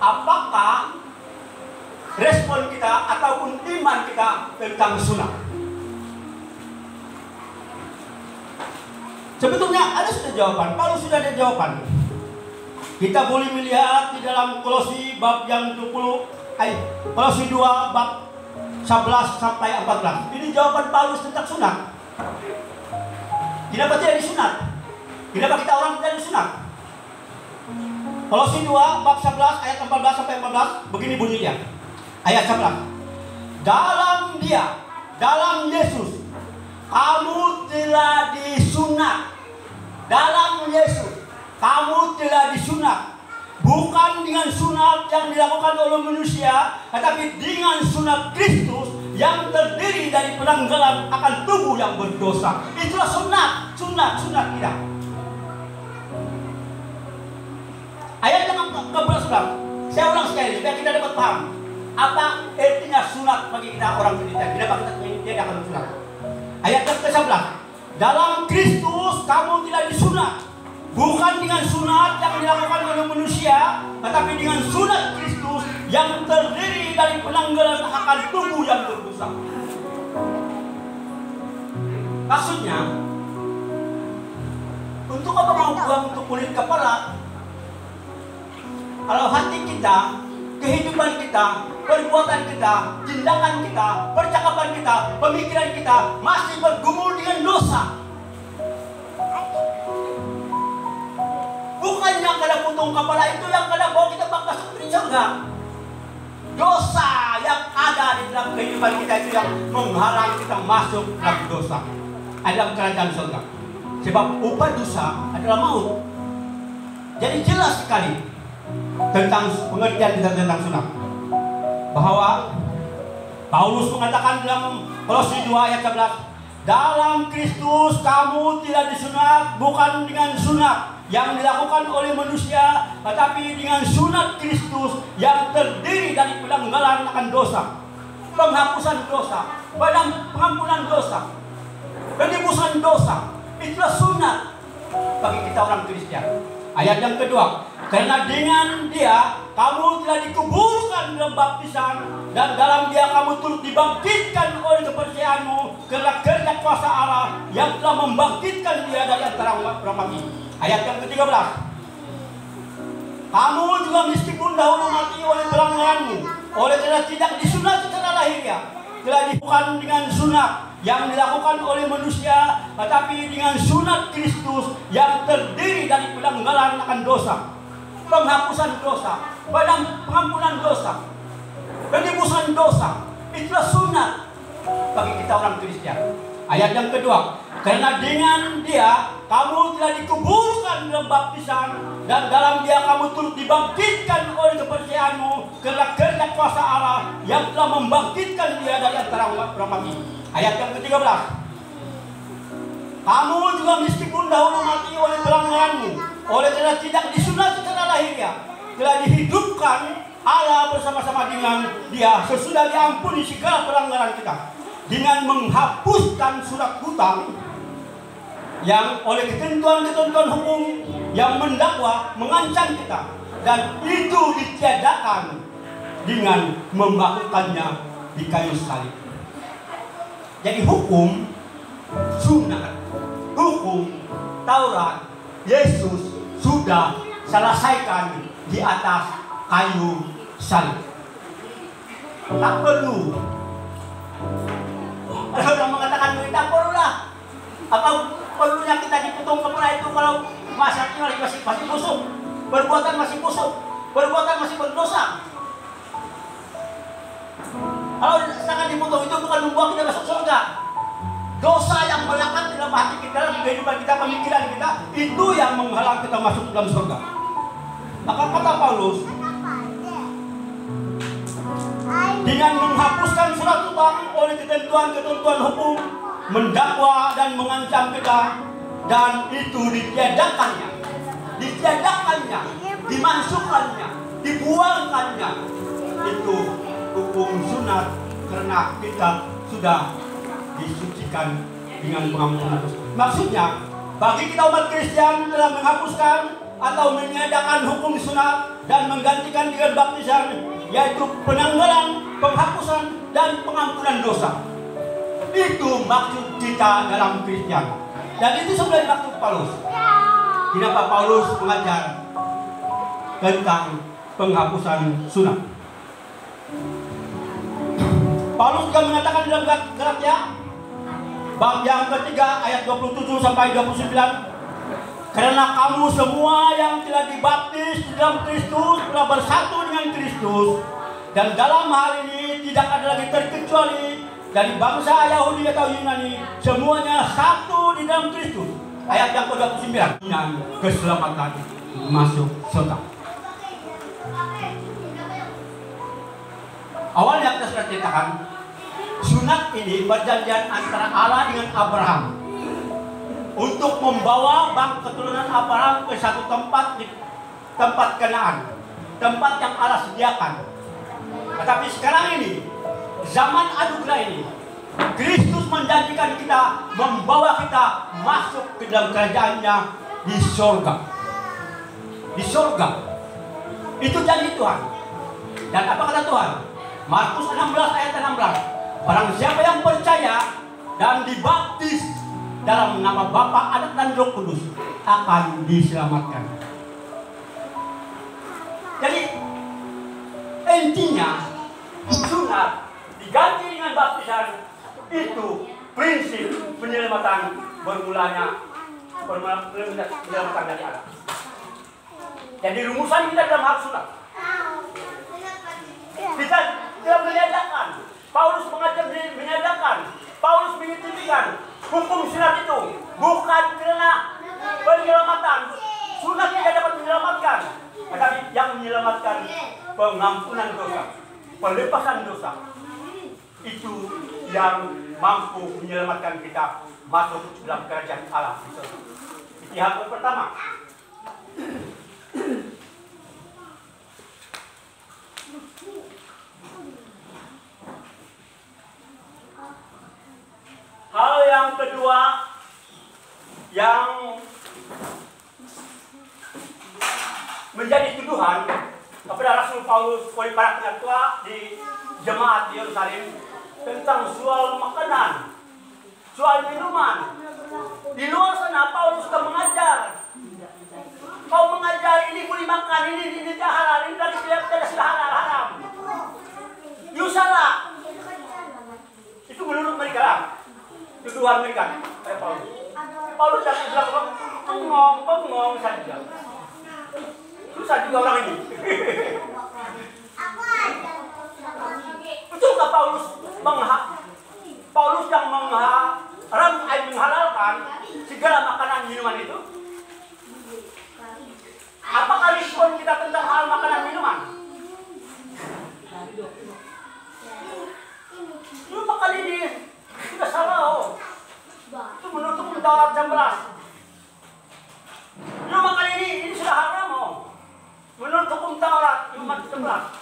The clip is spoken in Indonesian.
apakah respon kita ataupun iman kita tentang sunat? Sebetulnya ada sudah jawaban, Paulus sudah ada jawaban. Kita boleh melihat di dalam Kolose bab yang 20, Kolose 2 bab 11 sampai 14. Ini jawaban Paulus tentang sunat. Kenapa tidak disunat? Kenapa kita orang tidak disunat? Kolose 2 bab 11 ayat 14 sampai 14 begini bunyinya. Ayat 11. Dalam Dia, dalam Yesus, kamu telah disunat. Dalam Yesus, kamu telah disunat. Bukan dengan sunat yang dilakukan oleh manusia, tetapi dengan sunat Kristus yang terdiri dari penanggalan akan tubuh yang berdosa. Itulah sunat kita. Ayat yang ke-11, saya ulang sekali supaya kita dapat paham apa artinya sunat bagi kita orang Kristen. Kenapa kita tiadakan sunat? Ayat yang ke-11, dalam Kristus kamu tidak disunat. Bukan dengan sunat yang dilakukan oleh manusia, tetapi dengan sunat Kristus yang terdiri dari penanggalan akan tubuh yang berdosa. Maksudnya, untuk apa mau buang untuk kulit kepala? Kalau hati kita, kehidupan kita, perbuatan kita, tindakan kita, percakapan kita, pemikiran kita masih bergumul dengan dosa. Bukannya kada potong kepala itu yang kada bawa kita masuk ke surga. Dosa yang ada di dalam kehidupan kita itu yang menghalang kita masuk dalam dosa, dalam kerajaan surga. Sebab upah dosa adalah maut. Jadi jelas sekali tentang pengertian kita tentang sunat, bahwa Paulus mengatakan dalam Kolose 2 ayat 11, dalam Kristus kamu tidak disunat bukan dengan sunat yang dilakukan oleh manusia, tetapi dengan sunat Kristus yang terdiri dari penanggalan akan dosa, penghapusan dosa, pengampunan dosa, penebusan dosa. Itulah sunat bagi kita orang Kristen. Ayat yang kedua, karena dengan Dia kamu telah dikuburkan dalam baptisan, dan dalam Dia kamu turut dibangkitkan oleh kepercayaanmu karena kerja kuasa Allah yang telah membangkitkan Dia dari antara orang mati. Ayat yang ke-13, kamu juga meskipun dahulu mati oleh pelanggaranmu, oleh karena tidak disunat secara lahiriah, telah dibukan dengan sunat yang dilakukan oleh manusia, tetapi dengan sunat Kristus yang terdiri dari penanggalan akan dosa, penghapusan dosa, pengampunan dosa, penebusan dosa. Itulah sunat bagi kita orang Kristen. Ayat yang kedua, karena dengan Dia kamu telah dikuburkan dalam baptisan, dan dalam Dia kamu turut dibangkitkan oleh kepercayaanmu karena kerja kuasa Allah yang telah membangkitkan Dia dari antara orang mati. Ayat yang ke-13, kamu juga meskipun dahulu mati oleh pelanggaranmu, oleh karena tidak disunat secara lahiriah, telah dihidupkan Allah bersama-sama dengan Dia sesudah diampuni segala pelanggaran kita, dengan menghapuskan surat hutang yang oleh ketentuan-ketentuan hukum yang mendakwa, mengancam kita, dan itu ditiadakan dengan membakukannya di kayu salib. Jadi hukum sunat, hukum Taurat, Yesus sudah selesaikan di atas kayu salib. Tak perlu. Ada orang mengatakan kita perlulah. Apa perlunya kita dipotong kepala itu kalau masaknya masih busuk, perbuatan masih busuk, perbuatan masih berdosa. Kalau sangat dipotong itu bukan membuat kita masuk surga. Dosa yang melekat dalam hati kita, dalam kehidupan kita, pemikiran kita, itu yang menghalang kita masuk dalam surga. Maka kata Paulus, dengan menghapuskan surat hutang oleh ketentuan-ketentuan hukum, mendakwa dan mengancam kita, dan itu ditiadakannya, dimasukkannya, dibuangkannya, itu hukum sunat, karena kita sudah disucikan dengan pengampunan dosa. Maksudnya, bagi kita umat Kristen telah menghapuskan atau meniadakan hukum sunat, dan menggantikan dengan baptisan, yaitu penanggalan, penghapusan, dan pengampunan dosa. Itu maksud kita dalam Kristen. Dan itu sebenarnya maksud Paulus. Kenapa Paulus mengajar tentang penghapusan sunat? Paulus juga mengatakan dalam Galatia bab yang ketiga ayat 27 sampai 29, karena kamu semua yang telah dibaptis dalam Kristus telah bersatu dengan Kristus, dan dalam hal ini tidak ada lagi terkecuali dari bangsa Yahudi atau Yunani, semuanya satu di dalam Kristus. Ayat yang ke-29, dengan keselamatan masuk surga. Awalnya kita sudah ceritakan, sunat ini perjanjian antara Allah dengan Abraham untuk membawa keturunan Abraham ke satu tempat, di tempat Kanaan, tempat yang Allah sediakan. Tetapi sekarang ini, zaman anugerah ini, Kristus menjanjikan kita, membawa kita masuk ke dalam kerajaannya di surga. Di surga. Itu janji Tuhan. Dan apa kata Tuhan? Markus 16 ayat 16. Barang siapa yang percaya dan dibaptis dalam nama Bapa, Anak, dan Roh Kudus akan diselamatkan. Jadi intinya sunat diganti dengan baptisan, itu prinsip penyelamatan bermulanya penyelamatan dari Allah. Jadi rumusan kita dalam hal sunat. Kita tidak meniadakan. Paulus mengajar meniadakan. Paulus mengintikan hukum sunat itu bukan karena penyelamatan. Sunat tidak dapat menyelamatkan, tetapi yang menyelamatkan pengampunan dosa, pelepasan dosa. Itu yang mampu menyelamatkan kita masuk dalam kerajaan Allah. Itu hal pertama. Hal yang kedua yang menjadi tuduhan kepada Rasul Paulus oleh para pengatua di jemaat di Yerusalem tentang soal makanan, soal minuman. Di luar sana Paulus sudah mengajar. Kau mengajar ini boleh makan, ini tidak halal, ini tidak sudah haram. You salah. Itu menurut mereka lah. Tuduhan mereka. Paulus jangan bilang bengong saja. Susah juga orang ini. Betulkah Paulus yang menghalalkan segala makanan minuman itu? Apakah respon kita tentang hal makanan minuman? Cuma kali ini sudah salah. Itu menutup Taurat 11. Cuma kali ini sudah haram. Menurut hukum Taurat 11.